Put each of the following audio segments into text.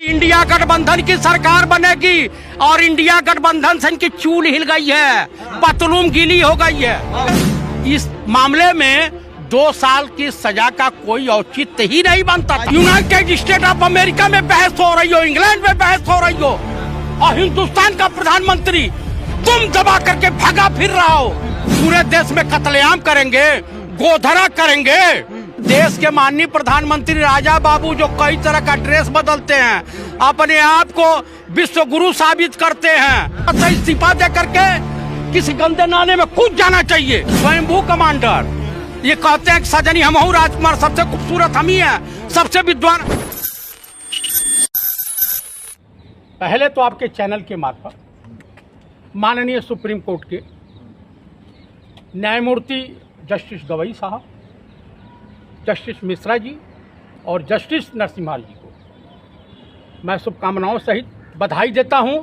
India गठबंधन की सरकार बनेगी और इंडिया गठबंधन से इनकी चूल हिल गई है, पतलून गीली हो गई है। इस मामले में 2 साल की सजा का कोई औचित्य ही नहीं बनता था। यूनाइटेड स्टेट ऑफ अमेरिका में बहस हो रही हो, इंग्लैंड में बहस हो रही हो, और हिंदुस्तान का प्रधानमंत्री तुम दबा करके भगा फिर रहा हो। पूरे देश में कत्लेआम करेंगे, गोधरा करेंगे। देश के माननीय प्रधानमंत्री राजा बाबू जो कई तरह का ड्रेस बदलते हैं, अपने आप को विश्व गुरु साबित करते हैं, इस्तीफा दे करके किसी गंदे नाले में कूद जाना चाहिए। स्वयंभू कमांडर ये कहते हैं कि सजनी हम हूँ, राजकुमार सबसे खूबसूरत हम ही हैं, सबसे विद्वान। पहले तो आपके चैनल के मार्फत माननीय सुप्रीम कोर्ट के न्यायमूर्ति जस्टिस गवई साहब, जस्टिस मिश्रा जी और जस्टिस नरसिम्हा जी को मैं शुभकामनाओं सहित बधाई देता हूं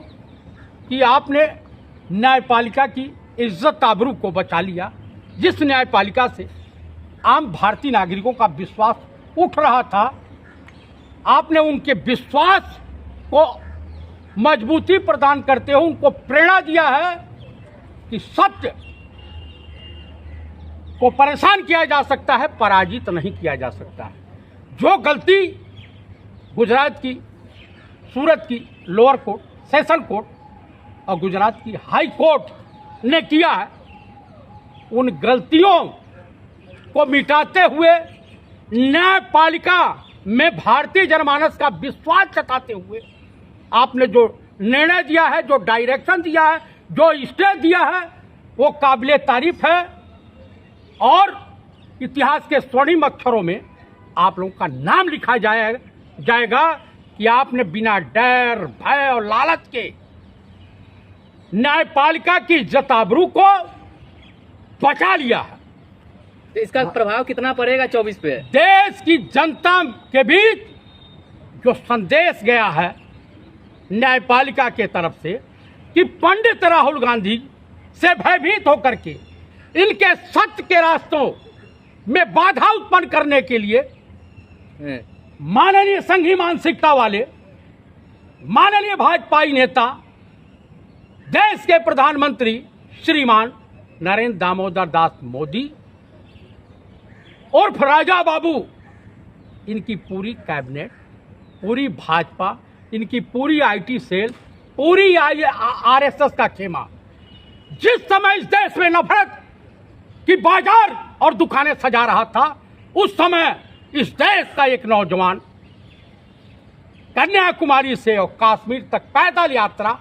कि आपने न्यायपालिका की इज्जत आबरू को बचा लिया। जिस न्यायपालिका से आम भारतीय नागरिकों का विश्वास उठ रहा था, आपने उनके विश्वास को मजबूती प्रदान करते हुए उनको प्रेरणा दिया है कि सत्य को परेशान किया जा सकता है, पराजित नहीं किया जा सकता है। जो गलती गुजरात की, सूरत की लोअर कोर्ट, सेशन कोर्ट और गुजरात की हाई कोर्ट ने किया है, उन गलतियों को मिटाते हुए न्यायपालिका में भारतीय जनमानस का विश्वास जताते हुए आपने जो निर्णय दिया है, जो डायरेक्शन दिया है, जो स्टे दिया है, वो काबिले तारीफ है। और इतिहास के स्वर्णिम अक्षरों में आप लोगों का नाम लिखा जाएगा कि आपने बिना डर, भय और लालच के न्यायपालिका की इज्जत आबरू को बचा लिया है। तो इसका प्रभाव कितना पड़ेगा 24 पे? देश की जनता के बीच जो संदेश गया है न्यायपालिका के तरफ से कि पंडित राहुल गांधी से भयभीत होकर के इनके सत्य के रास्तों में बाधा उत्पन्न करने के लिए माननीय संघी मानसिकता वाले माननीय भाजपाई नेता, देश के प्रधानमंत्री श्रीमान नरेंद्र दामोदर दास मोदी और राजा बाबू, इनकी पूरी कैबिनेट, पूरी भाजपा, इनकी पूरी आईटी सेल, पूरी आरएसएस का खेमा, जिस समय इस देश में नफरत कि बाजार और दुकानें सजा रहा था, उस समय इस देश का एक नौजवान कन्याकुमारी से और कश्मीर तक पैदल यात्रा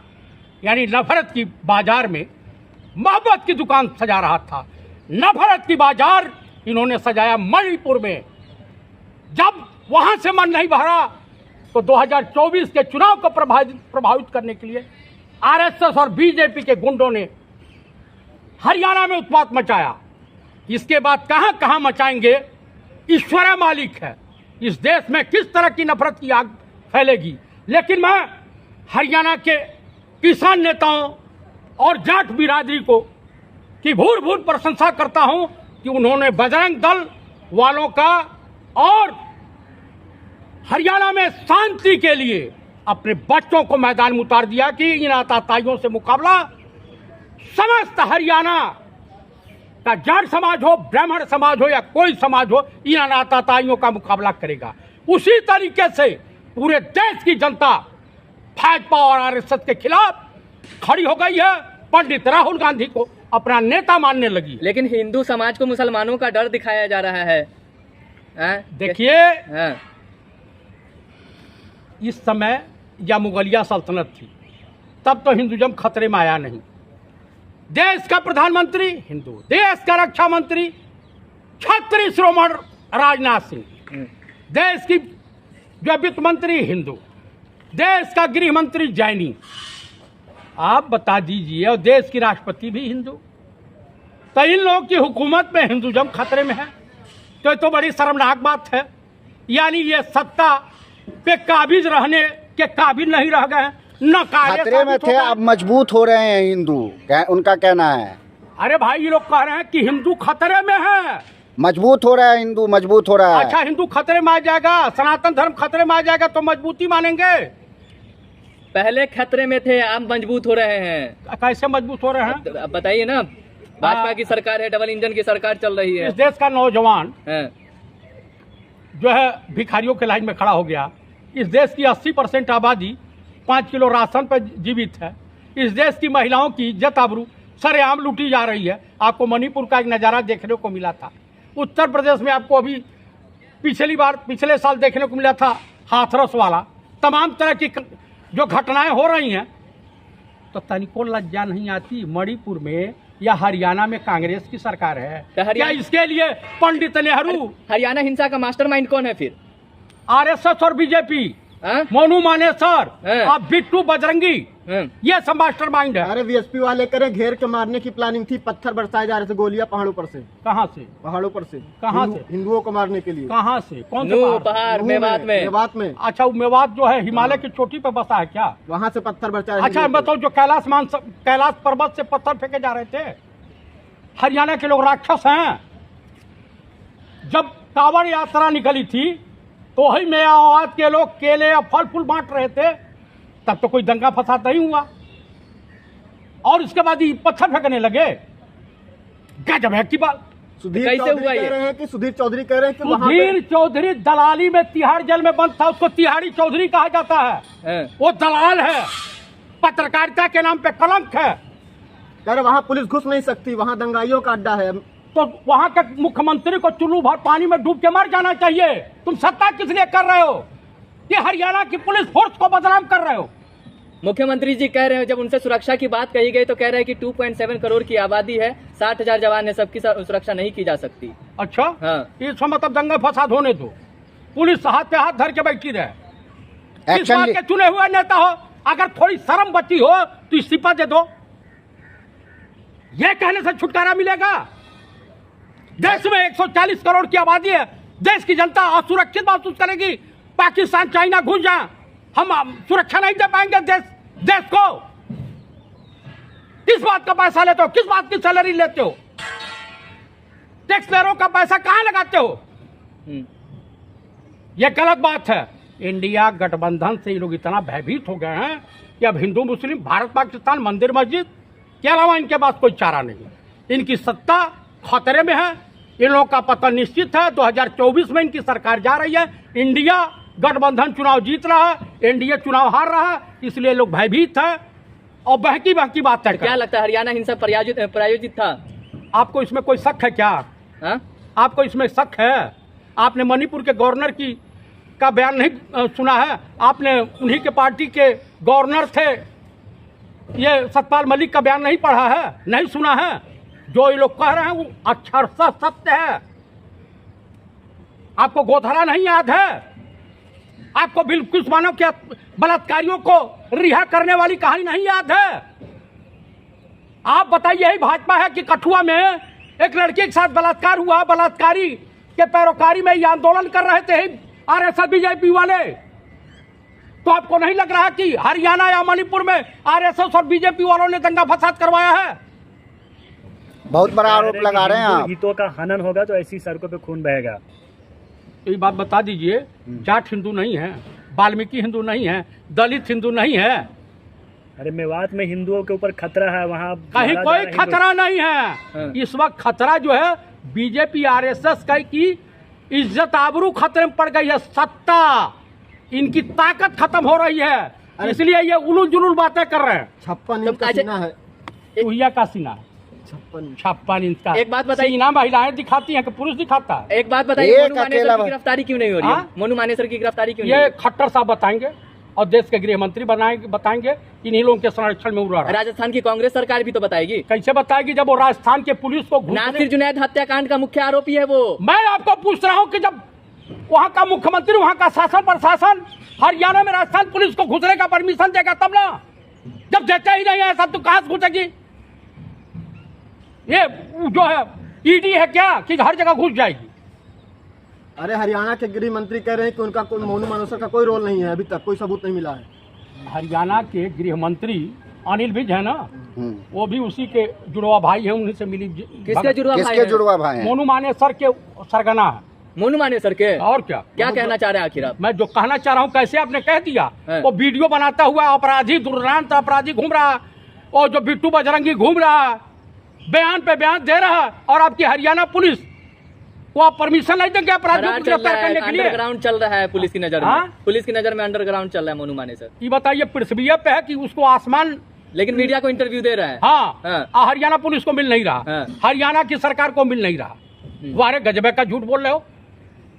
यानी नफरत की बाजार में मोहब्बत की दुकान सजा रहा था। नफरत की बाजार इन्होंने सजाया मणिपुर में। जब वहां से मन नहीं भरा तो 2024 के चुनाव को प्रभावित करने के लिए आरएसएस और बीजेपी के गुंडों ने हरियाणा में उत्पात मचाया। इसके बाद कहां कहां मचाएंगे, ईश्वर मालिक है। इस देश में किस तरह की नफरत की आग फैलेगी। लेकिन मैं हरियाणा के किसान नेताओं और जाट बिरादरी को की भूर भूर प्रशंसा करता हूं कि उन्होंने बजरंग दल वालों का और हरियाणा में शांति के लिए अपने बच्चों को मैदान में उतार दिया कि इन आतताइयों से मुकाबला समस्त हरियाणा का जाट समाज हो, ब्राह्मण समाज हो या कोई समाज हो, इन अनाताताइयों का मुकाबला करेगा। उसी तरीके से पूरे देश की जनता भाजपा और आरएसएस के खिलाफ खड़ी हो गई है। पंडित राहुल गांधी को अपना नेता मानने लगी। लेकिन हिंदू समाज को मुसलमानों का डर दिखाया जा रहा है। देखिए, इस समय या मुगलिया सल्तनत थी, तब तो हिंदुइज्म खतरे में आया नहीं। देश का प्रधानमंत्री हिंदू, देश का रक्षा मंत्री छत्री श्रीमान राजनाथ सिंह, देश की जो वित्त मंत्री हिंदू, देश का गृह मंत्री जैनी, आप बता दीजिए, और देश की राष्ट्रपति भी हिंदू। तो इन लोगों की हुकूमत में हिंदुइज्म खतरे में है, तो ये तो बड़ी शर्मनाक बात है। यानी ये सत्ता पे काबिज रहने के काबिल नहीं रह गए, न खतरे में थे, अब मजबूत हो रहे हैं हिंदू, उनका कहना है। अरे भाई, ये लोग कह रहे हैं कि हिंदू खतरे में है, मजबूत हो रहा है हिंदू, मजबूत हो रहा है। अच्छा, हिंदू खतरे में आ जाएगा, सनातन धर्म खतरे में आ जाएगा तो मजबूती मानेंगे? पहले खतरे में थे, अब मजबूत हो रहे हैं। कैसे मजबूत हो रहे हैं? तो अब बताइए ना, भाजपा की सरकार है, डबल इंजन की सरकार चल रही है। इस देश का नौजवान हाँ, जो है भिखारियों के लाइन में खड़ा हो गया। इस देश की 80% आबादी 5 किलो राशन पर जीवित है। इस देश की महिलाओं की इज्जत आबरू सरेआम लूटी जा रही है। आपको मणिपुर का एक नज़ारा देखने को मिला था। उत्तर प्रदेश में आपको अभी पिछले साल देखने को मिला था हाथरस वाला। तमाम तरह की जो घटनाएं हो रही हैं, तो तनिको लज्जा नहीं आती। मणिपुर में या हरियाणा में कांग्रेस की सरकार है, तो क्या इसके लिए पंडित नेहरू, हरियाणा हिंसा का मास्टरमाइंड कौन है फिर? आरएसएस और बीजेपी, हाँ? मोनू मानेसर, हाँ। आप बिट्टू बजरंगी, हाँ। ये सब मास्टरमाइंड है। अरे वीएसपी वाले करे घेर के मारने की प्लानिंग थी, पत्थर बरसाए जा रहे थे, गोलियां पहाड़ों पर से। कहाँ से? पहाड़ों पर से। कहाँ से? हिंदुओं को मारने के लिए। कहाँ से? कौन से नूह पहाड़? पहाड़ नूह मेवात में। मेवात में। अच्छा, वो मेवात जो है हिमालय की चोटी पर बसा है क्या? वहाँ से पत्थर बरसाए। अच्छा बताओ, जो कैलाश पर्वत से पत्थर फेंके जा रहे थे, हरियाणा के लोग राक्षस हैं। जब कांवड़ यात्रा निकली थी तो वही मेवात के लोग केले या फल फूल बांट रहे थे, तब तो कोई दंगा फसाद नहीं हुआ। और इसके बाद ही पत्थर फेंकने लगे। गजब है की बात। सुधीर कैसे चौधरी हुआ ये? कह रहे हैं कि सुधीर चौधरी कह रहे हैं कि वहाँ सुधीर पे चौधरी दलाली में तिहाड़ जेल में बंद था, उसको तिहाड़ी चौधरी कहा जाता है। हाँ। वो दलाल है, पत्रकारिता के नाम पे कलंक है। कह रहे वहाँ पुलिस घुस नहीं सकती, वहाँ दंगाइयों का अड्डा है। तो वहां के मुख्यमंत्री को चुल्लू भर पानी में डूब के मर जाना चाहिए। तुम सत्ता किस लिए कर रहे हो? ये हरियाणा की पुलिस फोर्स को बदनाम कर रहे हो। मुख्यमंत्री जी कह रहे हैं, जब उनसे सुरक्षा की बात कही गई तो कह रहे हैं कि 2.7 करोड़ की आबादी है, 60,000 जवान है, सबकी सुरक्षा नहीं की जा सकती। अच्छा, हाँ। इसका मतलब दंगा फसाद होने दो, पुलिस हाथ पे हाथ धर के बैठी रहे। इस एक्शन बात के चुने हुए नेता हो, अगर थोड़ी शर्म बची हो तो इस्तीफा दे दो। ये कहने से छुटकारा मिलेगा? देश में 140 करोड़ की आबादी है, देश की जनता असुरक्षित महसूस करेगी। पाकिस्तान चाइना घुस जाए, हम सुरक्षा नहीं दे पाएंगे देश को। किस बात का पैसा लेते हो? किस बात की सैलरी लेते हो? टैक्स पेयरों का पैसा कहां लगाते हो? यह गलत बात है। इंडिया गठबंधन से ये लोग इतना भयभीत हो गए हैं कि अब हिंदू मुस्लिम, भारत पाकिस्तान, मंदिर मस्जिद के अलावा इनके पास कोई चारा नहीं। इनकी सत्ता खतरे में है, इन लोगों का पतन निश्चित है। 2024 में इनकी सरकार जा रही है। इंडिया गठबंधन चुनाव जीत रहा है, एनडीए चुनाव हार रहा है, इसलिए लोग भयभीत है और बहकी बहकी बात है। क्या लगता है हरियाणा हिंसा प्रायोजित था? आपको इसमें कोई शक है क्या? हाँ? आपको इसमें शक है? आपने मणिपुर के गवर्नर का बयान नहीं सुना है? आपने उन्हीं के पार्टी के गवर्नर थे, ये सतपाल मलिक का बयान नहीं पढ़ा है, नहीं सुना है? जो ये लोग कह रहे हैं वो अक्षरशः सत्य है। आपको गोधरा नहीं याद है? आपको बिल्कुल मानव के बलात्कारियों को रिहा करने वाली कहानी नहीं याद है? आप बताइए, यही भाजपा है कि कठुआ में एक लड़की के साथ बलात्कार हुआ, बलात्कारी के पैरोकारी में ये आंदोलन कर रहे थे आरएसएस बीजेपी वाले। तो आपको नहीं लग रहा कि हरियाणा या मणिपुर में आरएसएस और बीजेपी वालों ने दंगा फसाद करवाया है? बहुत बड़ा आरोप लगा रहे हैं आप। हितों का हनन होगा तो ऐसी सड़कों पे खून बहेगा। ये बात बता दीजिए, जाट हिंदू नहीं है, वाल्मीकि हिंदू नहीं है, दलित हिंदू नहीं है। अरे मेवात में हिंदुओं के ऊपर खतरा है, वहाँ कहीं कोई खतरा नहीं है। हाँ। इस वक्त खतरा जो है बीजेपी आरएसएस की इज्जत आबरू खतरे में पड़ गई है। सत्ता, इनकी ताकत खत्म हो रही है, इसलिए ये उलूल जुलूल बातें कर रहे हैं। 56 इंच का सीना है। उहिया का सीना है, 56 इंच का। एक बात बताइए, सीना महिलाएं दिखाती हैं कि पुरुष दिखाता है? एक बात बताइए, एक मोनू मानेसर अकेला की गिरफ्तारी क्यों नहीं हो रही है? हाँ? मोनू मानेसर की गिरफ्तारी क्यों नहीं? ये खट्टर साहब बताएंगे और देश के गृह मंत्री बताएंगे कि इन्हीं लोगों के संरक्षण में उड़ रहा है। राजस्थान की कांग्रेस सरकार भी तो बताएगी। कैसे बताएगी जब वो राजस्थान के पुलिस को नासिर जुनैद हत्याकांड का मुख्य आरोपी है वो। मैं आपको पूछ रहा हूँ कि जब वहाँ का मुख्यमंत्री, वहाँ का शासन प्रशासन हरियाणा में राजस्थान पुलिस को घुसने का परमिशन देगा तब ना। जब देते ही नहीं है सब, तो कहाँ से घुसेगी? ये जो है ईडी है क्या कि हर जगह घुस जाएगी? अरे हरियाणा के गृह मंत्री कह रहे हैं कि उनका कोई मोनू मानेसर का कोई रोल नहीं है, अभी तक कोई सबूत नहीं मिला है। हरियाणा के गृह मंत्री अनिल विज है ना, वो भी उसी के जुड़वा भाई है, उन्हीं से मिली। किसके जुड़वा भाई किसके हैं? जुड़वा भाई हैं? मोनू मानेसर के सरगना है। मोनू मानेसर के और क्या क्या कहना चाह रहे हैं आखिर आप? मैं जो कहना चाह रहा हूँ कैसे आपने कह दिया। है। वो वीडियो बनाता हुआ अपराधी दुर्दांत अपराधी घूम रहा, और जो बिट्टू बजरंगी घूम रहा, बयान पे बयान दे रहा, और आपकी हरियाणा पुलिस को आप परमिशन नहीं देंगे अपराधियों को गिरफ्तार करने के लिए। अंडरग्राउंड चल रहा है पुलिस की नजर में। हाँ? पुलिस की नजर में अंडरग्राउंड चल रहा है मोनू मानेसर। ये बताइए पृथ्वी पे है कि उसको आसमान, लेकिन मीडिया को इंटरव्यू दे रहा है। हाँ, हाँ। हरियाणा पुलिस को मिल नहीं रहा, हाँ। हरियाणा की सरकार को मिल नहीं रहा। वो अरे गजबे का झूठ बोल रहे हो।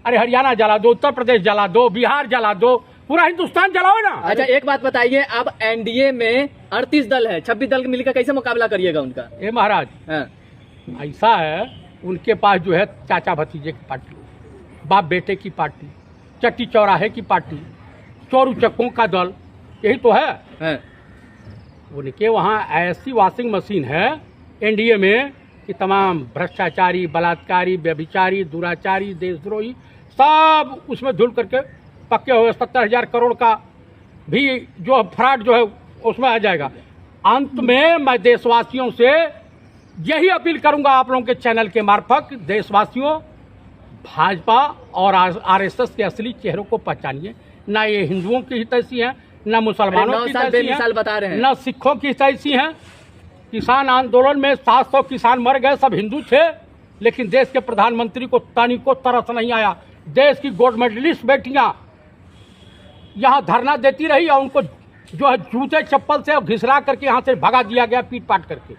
अरे हरियाणा जला दो, उत्तर प्रदेश जला दो, बिहार जला दो, पूरा हिंदुस्तान जलाओ ना। अच्छा एक बात बताइए, अब एनडीए में 38 दल है, 26 दल मिलकर कैसे मुकाबला करिएगा उनका? ए महाराज, हाँ। ऐसा है उनके पास जो है चाचा भतीजे की पार्टी, बाप बेटे की पार्टी, चट्टी चौराहे की पार्टी, चोरू चक्कों का दल, यही तो है। हाँ। उनके वहाँ ऐसी वॉशिंग मशीन है एनडीए में कि तमाम भ्रष्टाचारी, बलात्कारी, व्यभिचारी, दुराचारी, देशद्रोही सब उसमें धुल करके पक्के हुए 70,000 करोड़ का भी जो फ्रॉड जो है उसमें आ जाएगा। अंत में मैं देशवासियों से यही अपील करूंगा आप लोगों के चैनल के मार्फत, देशवासियों भाजपा और आरएसएस के असली चेहरों को पहचानिए। ना ये हिंदुओं की हितैषी हैं, न मुसलमानों की हितैषी बेमिसाल बता रहे हैं, हैं। न सिखों की हितैषी हैं। किसान आंदोलन में 700 किसान मर गए, सब हिंदू थे, लेकिन देश के प्रधानमंत्री को तनिको तरस नहीं आया। देश की गोल्ड मेडलिस्ट बेटियां यहाँ धरना देती रही और उनको जो है जूते चप्पल से घिसरा करके यहाँ से भगा दिया गया, पीट पाट करके।